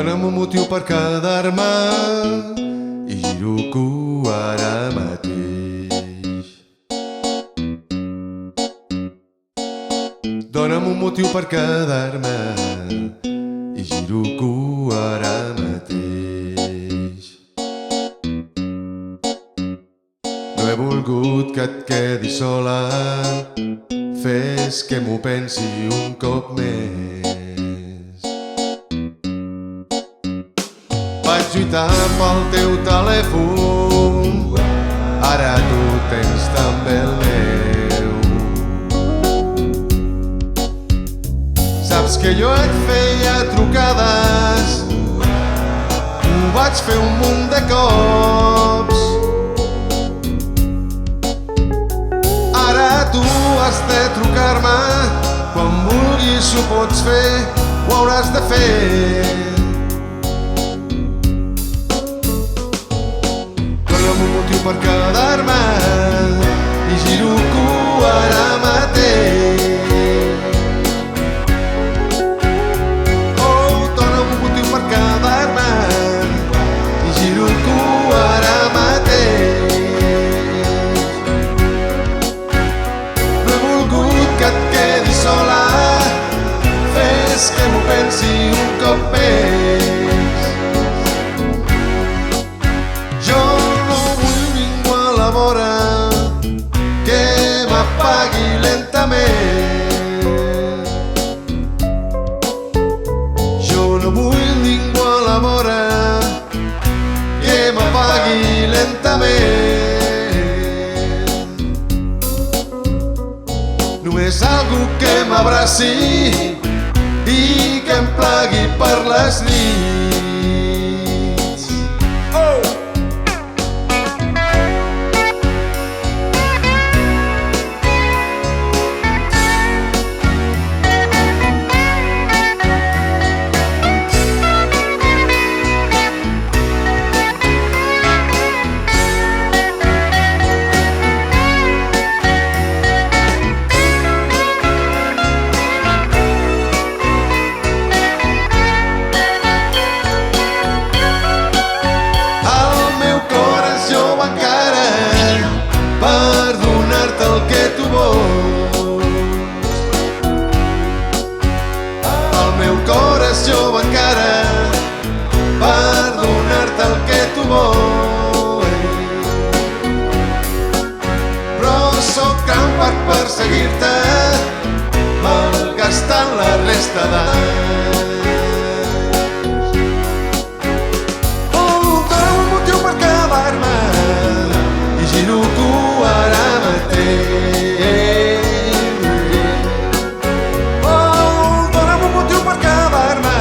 Dona'm un motiu per quedar-me i giro cua ara mateix. Dona'm un motiu per quedar-me i giro cua ara mateix. No he volgut que et quedis sola, fes que m'ho pensi un cop més. Vaig lluitar pel teu telèfon, ara tu tens també el meu. Saps que jo et feia trucades, ho vaig fer un munt de cops. Ara tu has de trucar-me, quan vulguis ho pots fer, ho hauràs de fer. Dona'm un motiu per quedar-me i giro cua ara mateix. Oh, dona'm un motiu per quedar-me i giro cua ara mateix. No he volgut que et quedis sola, fes que m'ho pensi un cop més. Que m'apagui lentament. Jo no vull ningú a la vora que m'apagui lentament. Només algú que m'abraci i que em plagui per les nits. Per donar-te el que tu vols. El meu cor és jove encara per donar-te el que tu vols. Però sóc gran per perseguir-te, malgastant la resta d'anys. Oh, dona'm un motiu per quedar-me i giro cua ara mateix. Oh, dona'm un motiu per quedar-me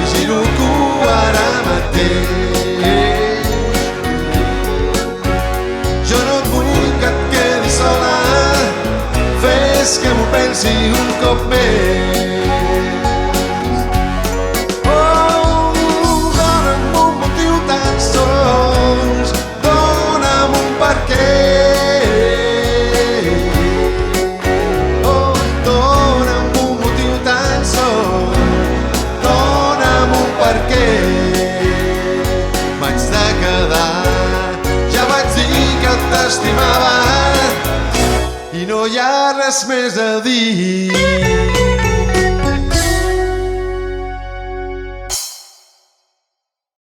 i giro cua ara mateix. Jo no et vull que et quedis sola, fes que m'ho pensi un cop més. T'estimava i no hi ha res més a dir.